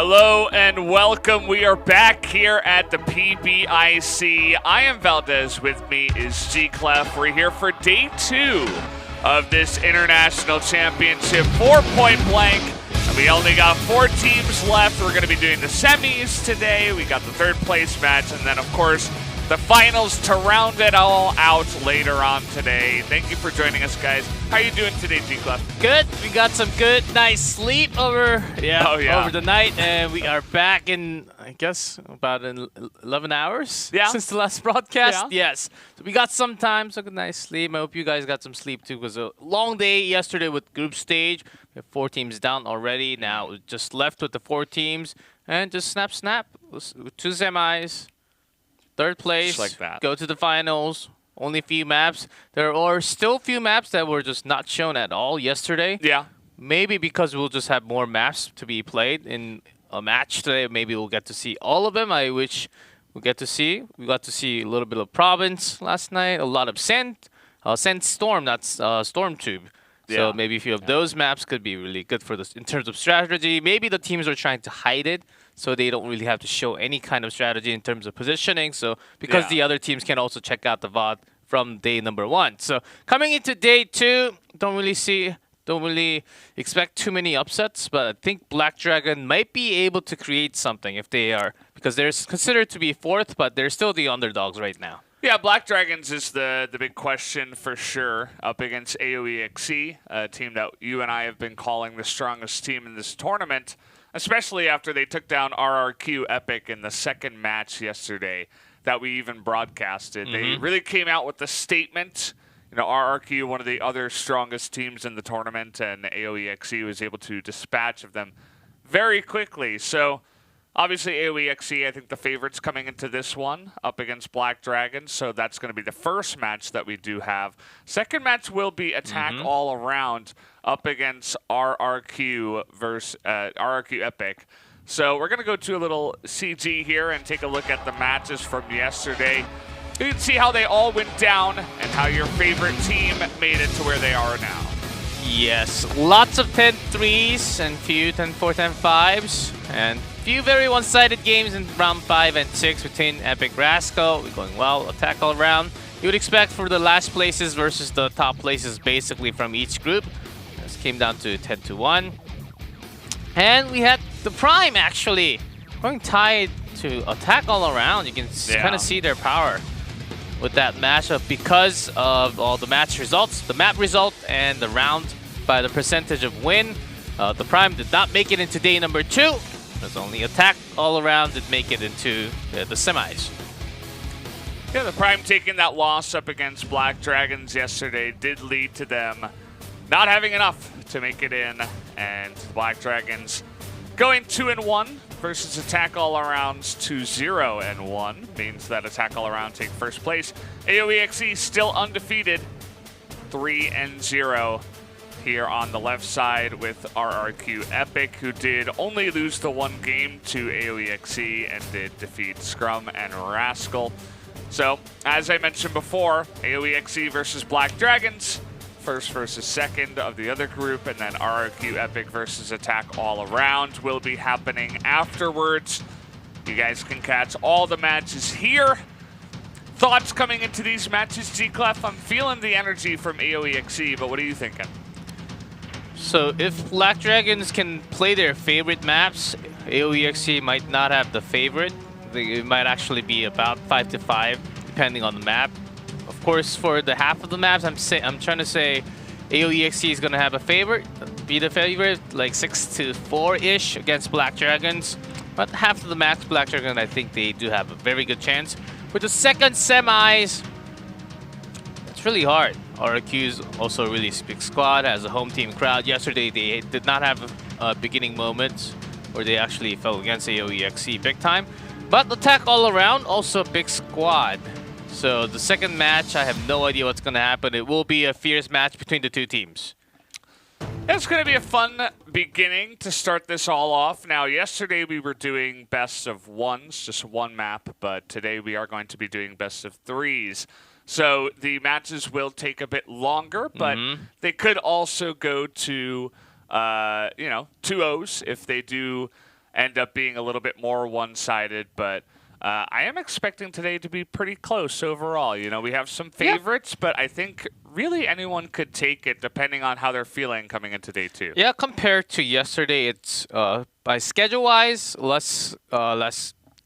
Hello and welcome. We are back here at the PBIC. I am Valdez. With me is G-Clef. We're here for day 2 of this international championship. 4-point blank. And we only got 4 teams left. We're going to be doing the semis today. We got the 3rd place match. And then, of course, the finals to round it all out later on today. Thank you for joining us, guys. How are you doing today, G-Clef? Good. We got some good, nice sleep over the night, and we are back in, I guess, about 11 hours since the last broadcast. Yeah. Yes. So we got some time, so good nice sleep. I hope you guys got some sleep too. It was a long day yesterday with group stage. We have 4 teams down already. Now we're just left with the 4 teams, and just snap. 2 semis. 3rd place, like that. Go to the finals. Only a few maps. There are still a few maps that were just not shown at all yesterday. Yeah. Maybe because we'll just have more maps to be played in a match today. Maybe we'll get to see all of them. I wish we'll get to see. We got to see a little bit of Province last night. A lot of Sandstorm, that's Storm Tube. So maybe a few of those maps could be really good for this in terms of strategy. Maybe the teams are trying to hide it, so they don't really have to show any kind of strategy in terms of positioning. So because the other teams can also check out the VOD from day number 1. So coming into day 2, don't really expect too many upsets, but I think Black Dragon might be able to create something if they are, because they're considered to be 4th, but they're still the underdogs right now. Yeah, Black Dragons is the big question for sure, up against AOEXE, a team that you and I have been calling the strongest team in this tournament, especially after they took down RRQ Epic in the 2nd match yesterday that we even broadcasted. They really came out with the statement. You know, RRQ, one of the other strongest teams in the tournament, and AOEXE was able to dispatch of them very quickly. So obviously, AOEXE, I think the favorites coming into this one up against Black Dragon, so that's going to be the first match that we do have. Second match will be Attack All Around up against RRQ versus RRQ Epic. So we're going to go to a little CG here and take a look at the matches from yesterday. You can see how they all went down and how your favorite team made it to where they are now. Yes, lots of 10-3s and few 10-4, 10-5s, and few very one-sided games in round 5 and 6 between Epic Rascal. We're going well, Attack All Around. You would expect for the last places versus the top places basically from each group. This came down to 10-1. And we had the Prime actually going tied to Attack All Around. You can kind of see their power with that matchup because of all the match results, the map result, and the round by the percentage of win. The Prime did not make it into day number 2. There's only Attack All Around did make it into the semis. Yeah, the Prime taking that loss up against Black Dragons yesterday did lead to them not having enough to make it in, and Black Dragons going 2-1 versus Attack All Around's 2-0-1 means that Attack All Around take first place. AOEXE still undefeated, 3-0 here on the left side with RRQ Epic, who did only lose the 1 game to AOEXE and did defeat Scrum and Rascal. So, as I mentioned before, AOEXE versus Black Dragons, first versus second of the other group, and then RRQ Epic versus Attack All Around will be happening afterwards. You guys can catch all the matches here. Thoughts coming into these matches, G-Clef? I'm feeling the energy from AOEXE, but what are you thinking? So if Black Dragons can play their favorite maps, AOEXE might not have the favorite. It might actually be about 5-5, depending on the map. Of course, for the half of the maps, I'm trying to say AOEXE is going to have a favorite, be the favorite, like 6-4-ish against Black Dragons. But half of the maps, Black Dragon, I think they do have a very good chance. With the second semis, it's really hard. RRQ is also a really big squad, has a home team crowd. Yesterday, they did not have beginning moments where they actually fell against AOEXE big time. But Attack All Around, also a big squad. So the second match, I have no idea what's going to happen. It will be a fierce match between the 2 teams. It's going to be a fun beginning to start this all off. Now, yesterday we were doing best of 1s, just 1 map, but today we are going to be doing best of 3s. So the matches will take a bit longer, but they could also go to, 2-0s if they do end up being a little bit more one-sided, but I am expecting today to be pretty close overall. You know, we have some favorites, but I think really anyone could take it depending on how they're feeling coming into day 2. Yeah, compared to yesterday, it's by schedule-wise less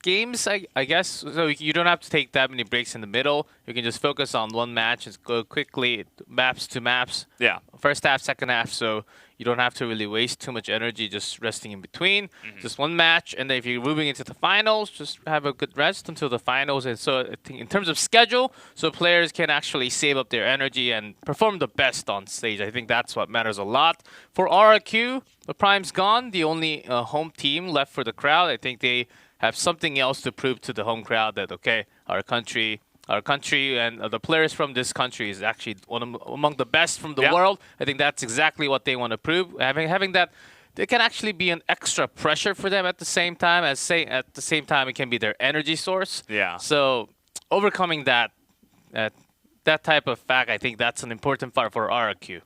games, I guess. So you don't have to take that many breaks in the middle. You can just focus on one match and go quickly maps to maps. Yeah. First half, second half, so you don't have to really waste too much energy just resting in between. Just one match, and then if you're moving into the finals, just have a good rest until the finals. And so I think in terms of schedule, so players can actually save up their energy and perform the best on stage. I think that's what matters a lot. For RRQ, the Prime's gone, the only home team left for the crowd. I think they have something else to prove to the home crowd that, okay, our country and the players from this country is actually among the best from the world. I think that's exactly what they want to prove. Having that, they can actually be an extra pressure for them at the same time. At the same time, it can be their energy source. Yeah. So overcoming that type of fact, I think that's an important part for RRQ.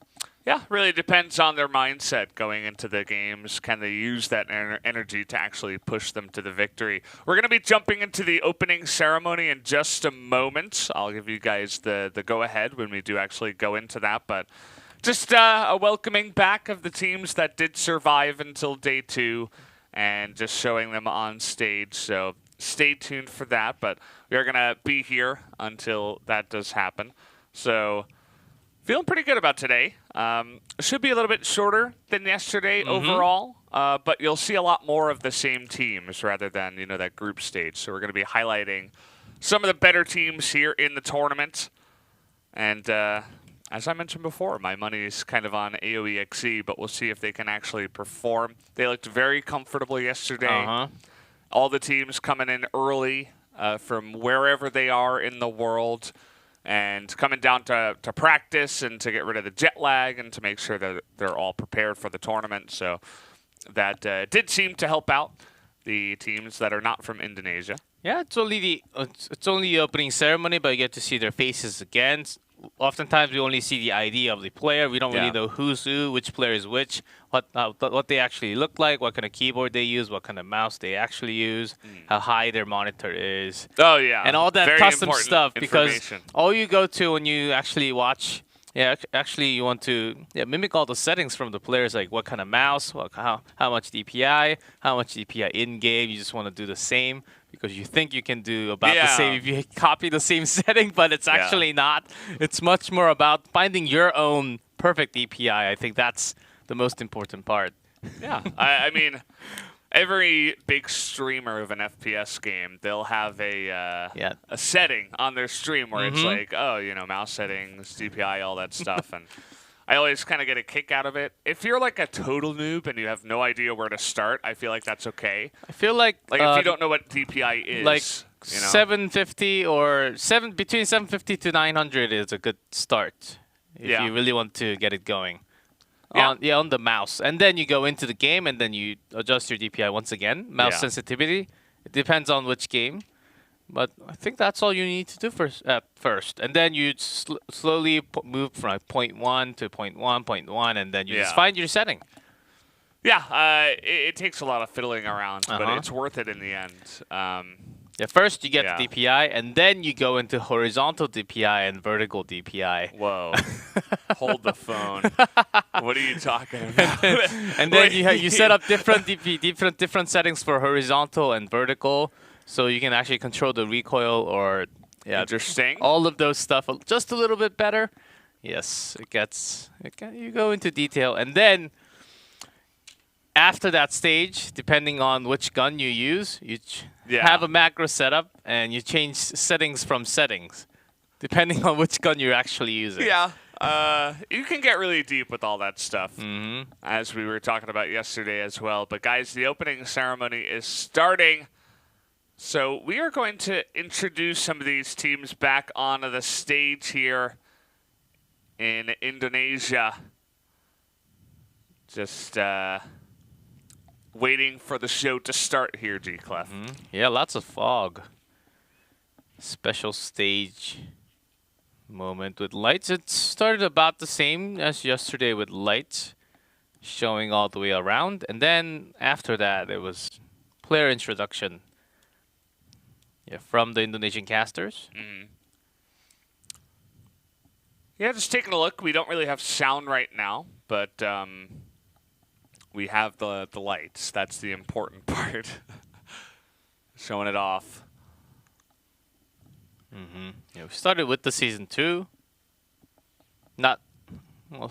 Yeah, really depends on their mindset going into the games. Can they use that energy to actually push them to the victory? We're going to be jumping into the opening ceremony in just a moment. I'll give you guys the go-ahead when we do actually go into that. But just a welcoming back of the teams that did survive until day 2 and just showing them on stage. So stay tuned for that. But we are going to be here until that does happen. So feeling pretty good about today. Should be a little bit shorter than yesterday overall, but you'll see a lot more of the same teams rather than, you know, that group stage. So we're going to be highlighting some of the better teams here in the tournament. And as I mentioned before, my money is kind of on AOEXE, but we'll see if they can actually perform. They looked very comfortable yesterday. All the teams coming in early from wherever they are in the world, and coming down to practice and to get rid of the jet lag and to make sure that they're all prepared for the tournament. So that did seem to help out the teams that are not from Indonesia. Yeah, it's only the opening ceremony, but you get to see their faces again. Oftentimes, we only see the ID of the player. We don't really know who's who, which player is which, what they actually look like, what kind of keyboard they use, what kind of mouse they actually use, how high their monitor is. Oh, yeah. And all that very custom stuff. Because information. all you go to when you actually watch, actually you want to mimic all the settings from the players, like what kind of mouse, how much DPI, how much DPI in-game. You just want to do the same, because you think you can do about the same if you copy the same setting, but it's actually not. It's much more about finding your own perfect DPI. I think that's the most important part. Yeah, I mean, every big streamer of an FPS game, they'll have a setting on their stream where it's like, oh, you know, mouse settings, DPI, all that stuff. And I always kind of get a kick out of it. If you're like a total noob and you have no idea where to start, I feel like that's okay. I feel like if you don't know what DPI is, like you know? 750 or between 750 to 900 is a good start if you really want to get it going. On the mouse, and then you go into the game, and then you adjust your DPI once again. Mouse sensitivity. It depends on which game. But I think that's all you need to do first. And then you slowly move from 0.1 to 0.1, 0.1, and then you just find your setting. Yeah, it takes a lot of fiddling around, but it's worth it in the end. First you get the DPI, and then you go into horizontal DPI and vertical DPI. Whoa. Hold the phone. What are you talking about? And then you set up different settings for horizontal and vertical, so you can actually control the recoil or interesting. All of those stuff just a little bit better. Yes, you go into detail, and then after that stage, depending on which gun you use, you have a macro setup, and you change settings from settings, depending on which gun you're actually using. Yeah. You can get really deep with all that stuff, as we were talking about yesterday as well. But guys, the opening ceremony is starting. So we are going to introduce some of these teams back onto the stage here in Indonesia. Just waiting for the show to start here, G-Clef. Yeah, lots of fog. Special stage moment with lights. It started about the same as yesterday with lights showing all the way around. And then after that, it was player introduction. Yeah, from the Indonesian casters. Yeah, just taking a look. We don't really have sound right now, but we have the lights. That's the important part. Showing it off. Yeah, we started with the season 2.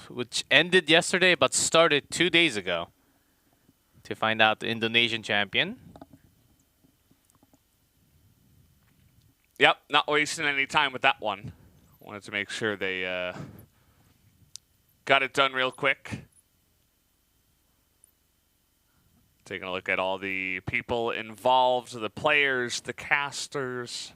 Which ended yesterday, but started 2 days ago. To find out the Indonesian champion. Yep, not wasting any time with that one. Wanted to make sure they got it done real quick. Taking a look at all the people involved, the players, the casters.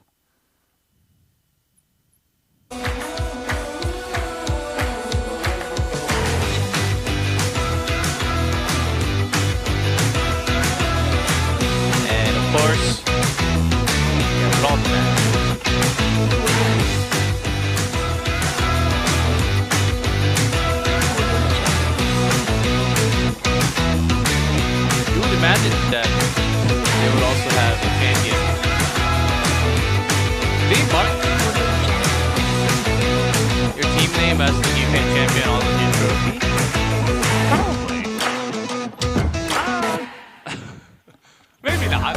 And of course, Rodman. You would imagine that they would also have a champion. Big Mark, your team name as the new fan champion on the new trophy. Maybe not.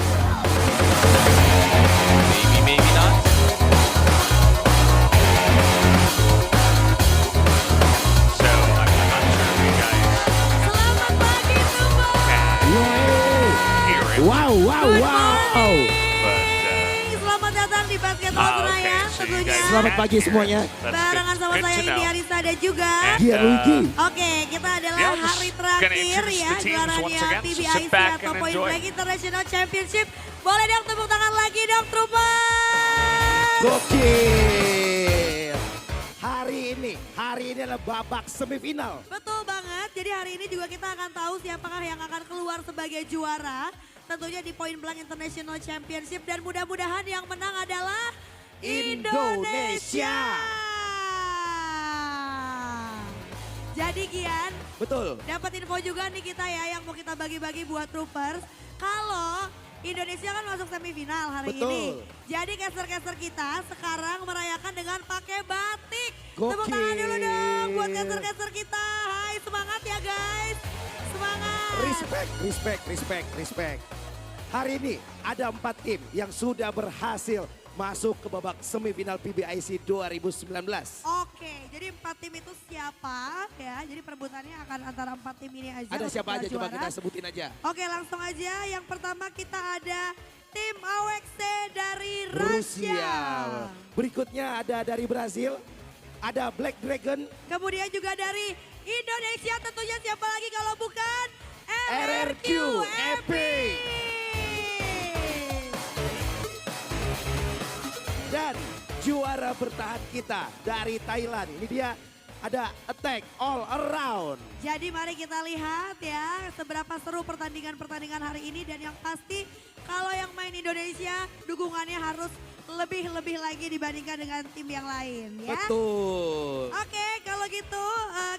Maybe not. So, I'm not sure if you guys Selamat pagi semua. hear it. Wow. But, Selamat datang di Basket Hall okay, Senayan so you tentunya. guys Selamat can pagi hear it. semuanya. That's Barengan sama good saya to know. Indi Arisa dan juga. And, Dia Luigi. Oke, kita adalah Yeah, just hari gonna terakhir introduce ya the teams once gelarannya again, so PBIC sit back atau and Point enjoy. Blank International Championship. Boleh dong tepuk tangan lagi dong Troopers. Gokil. Hari ini adalah babak semifinal. Betul banget, jadi hari ini juga kita akan tahu siapakah yang akan keluar sebagai juara. Tentunya di Point Blank International Championship dan mudah-mudahan yang menang adalah Indonesia. Jadi Gian, Betul. dapat info juga nih kita ya yang mau kita bagi-bagi buat Troopers. Kalau Indonesia kan masuk semifinal hari Betul. ini. Jadi caster-caster kita sekarang merayakan dengan pakai batik. Gokil. Tepuk tangan dulu dong buat caster-caster kita. Hai, semangat ya guys. Semangat. Respect. Hari ini ada 4 tim yang sudah berhasil masuk ke babak semifinal PBIC 2019. Oke, jadi 4 tim itu siapa ya? Jadi perebutannya akan antara 4 tim ini aja. Ada untuk siapa aja coba juara. kita sebutin aja. Oke, langsung aja. Yang pertama kita ada tim AWXC dari Rusia. Rusia. Berikutnya ada dari Brazil. Ada Black Dragon, Kemudian juga dari Indonesia tentunya siapa lagi kalau bukan RRQ Epic. Dan juara bertahan kita dari Thailand. Ini dia ada Attack All Around. Jadi mari kita lihat ya seberapa seru pertandingan-pertandingan hari ini. Dan yang pasti kalau yang main Indonesia dukungannya harus lebih lagi dibandingkan dengan tim yang lain ya. Betul. Oke, kalau gitu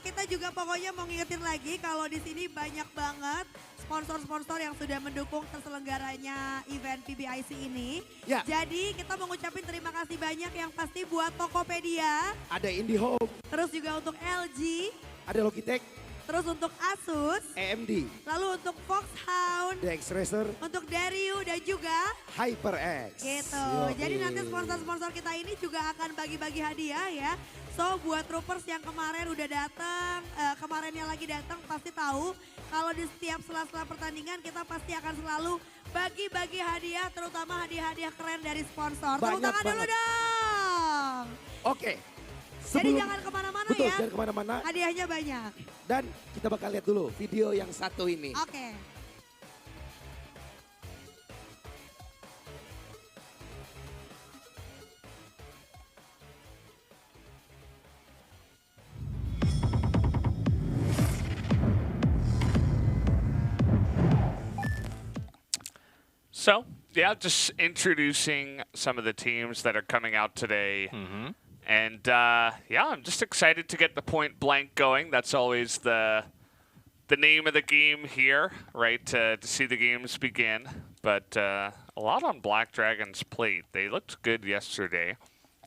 kita juga pokoknya mau ngingetin lagi kalau di sini banyak banget sponsor-sponsor yang sudah mendukung terselenggaranya event PBIC ini. Ya. Jadi kita mau ngucapin terima kasih banyak yang pasti buat Tokopedia, Ada IndiHome, terus juga untuk LG, ada Logitech, terus untuk Asus, AMD, lalu untuk Foxhound, DX Racer, untuk Dariu dan juga HyperX. gitu. Yoi. Jadi nanti sponsor-sponsor kita ini juga akan bagi-bagi hadiah ya. So buat Troopers yang kemarin udah datang, kemarinnya lagi datang pasti tahu kalau di setiap sela-sela pertandingan kita pasti akan selalu bagi-bagi hadiah, terutama hadiah-hadiah keren dari sponsor. Tepuk Banyak tangan dulu banget. dong. Oke. Jadi jangan kemana-mana betul, ya. jangan kemana-mana. Hadiahnya banyak. Dan kita bakal lihat dulu video yang satu ini. Oke. So, yeah, just introducing some of the teams that are coming out today. And, yeah, I'm just excited to get the point blank going. That's always the name of the game here, right, to see the games begin. but a lot on Black Dragon's plate. They looked good yesterday.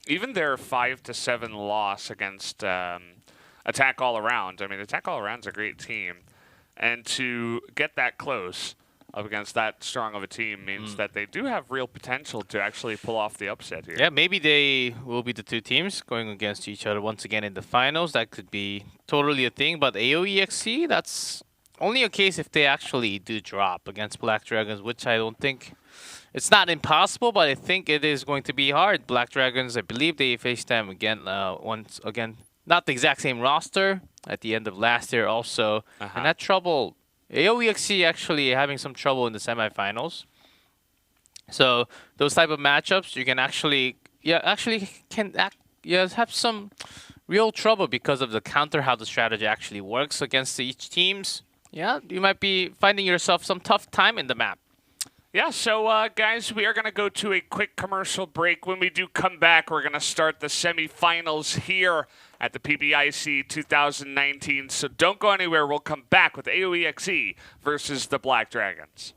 Even their 5-7 loss against Attack All Around. I mean, Attack All Around's a great team. And to get that close up against that strong of a team means that they do have real potential to actually pull off the upset here. Yeah, maybe they will be the two teams going against each other once again in the finals. That could be totally a thing. But AOEXC, that's only a case if they actually do drop against Black Dragons, which I don't think... It's not impossible, but I think it is going to be hard. Black Dragons, I believe they faced them again once again. Not the exact same roster at the end of last year also. And that trouble... AOEXC actually having some trouble in the semifinals. So those type of matchups, you can actually, have some real trouble because of the counter, how the strategy actually works against each teams. Yeah, you might be finding yourself some tough time in the map. Yeah, so guys, we are going to go to a quick commercial break. When we do come back, we're going to start the semifinals here at the PBIC 2019. So don't go anywhere. We'll come back with AOEXE versus the Black Dragons.